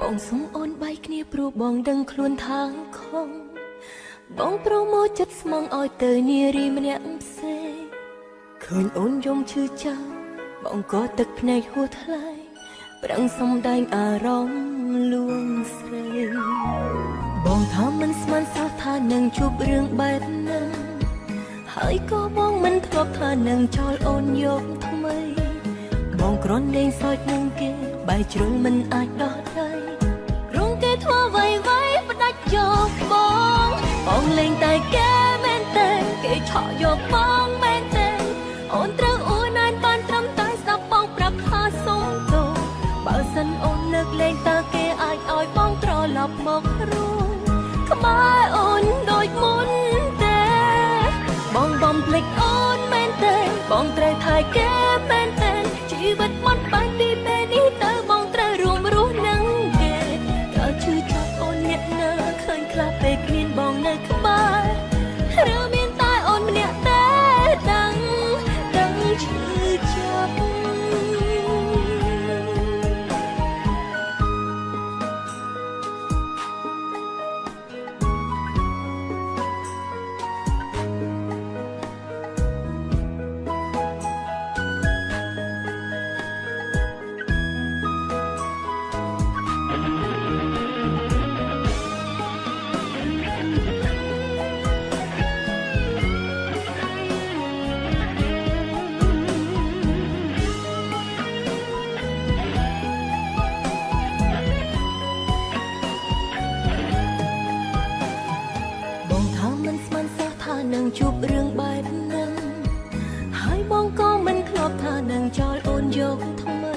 បងសុំអូនបែកគ្នាព្រោះបងដឹងខ្លួនថាខំបងប្រមូលចិត្តស្មងឲ្យទៅនារីម្នាក់ផ្សេងឃើញអូនយំឈឺចាំបងក៏ទឹកភ្នែកហួថ្លៃប្រាំងសំដែងអារម្មណ៍លួងស្រីបងថាមិនស្មានសោះថានឹងជួបរឿងបែបហ្នឹងហើយក៏បងមិនធ្លាប់ថានឹងចោលអូនយកថ្មីបងគ្រាន់លេងសើចនឹងគេបែរជ្រុលមិនអាចដោះដៃរងគេធ្វើអ្វីផ្ដាច់យកបងលេងតែគេមែនតែគេឆក់យកបងមែនតែអូនត្រូវអួនណានបានត្រឹមតែស្ដាប់បងប្រាប់ថាសុំទោសបើសិនអូនលើកលែងតើគេអាចឲ្យបងត្រឡប់មករួមក្បែរអូនដូចមុនទេបងបំភ្លេចអូនមែនទេបងត្រូវថែគេមែនទេជីវិតមិនបានពីពេលនេះតើបងត្រូវរួមរស់នឹងគេក៏ឈឺចាប់អូនអ្នកណាឃើញខ្លះពេលគ្មានបងនៅក្បែរឬមានតែអូនម្នាក់ទេដឹងឈឺចាប់នឹងជួបរឿងបែបហ្នឹងហើយបងក៏មិនធ្លាប់ថានឹងចោលអូនយកថ្មី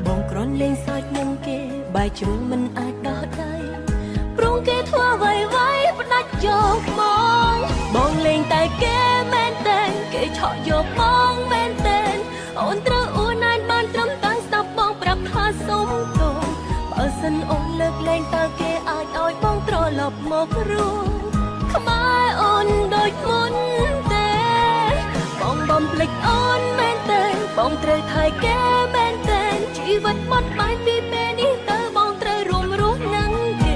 បងគ្រាន់លេងសើចនឹងគេបែរជ្រុលមិនអាចដោះដៃព្រោះគេធ្វើអ្វីផ្ដាច់យកបងលេងតែគេមែនតែគេឆក់យកបងមែនតែអូនត្រូវអួនណានបានត្រឹមតែស្ដាប់បងប្រាប់ថាសុំទោសបើសិនអូនលើកលែងតើគេអាចឲ្យបងត្រឡប់មករស់ក្បែរអូនដូចមុនទេបងបំភ្លេចអូនមែនទេបងត្រូវថែគេមែនទេជីវិតមិនបានពីពេលនេះតើបងត្រូវរួមរស់នឹងគេ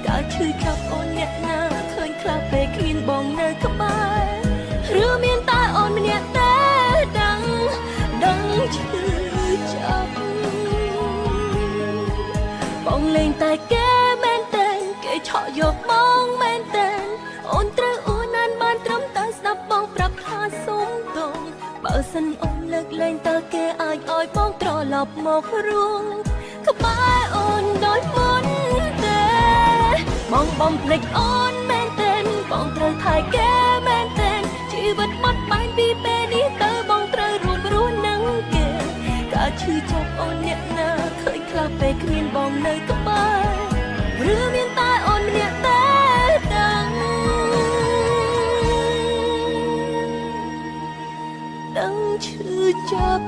ក៏ឈឺចាប់អូនអ្នកណាឃើញខ្លះពេលគ្មានបងនៅក្បែរឬមានតែអូនម្នាក់ទេដឹងឈឺចាប់បងលេងតែគេមែនទេគេឆក់យកបងមែនទេអូនត្រូវអួនណានបានត្រឹមតែស្ដាប់បងប្រាប់ថាសុំទោសបើសិនអូនលើកលែងតើគេអាចឲ្យបងត្រឡប់មករស់ក្បែរអូនដូចមុនទេបងបំភ្លេចអូនមែនទេបងត្រូវថែគេមែនទេជីវិតមិនបានពីពេលនេះតើបងត្រូវរួមរស់នឹងគេក៏ឈឺចាប់អូនអ្នកណាឃើញខ្លះពេលគ្មានបងនៅក្បែរឬមានតែអូនម្នាក់ទេដឹងឈឺចាប់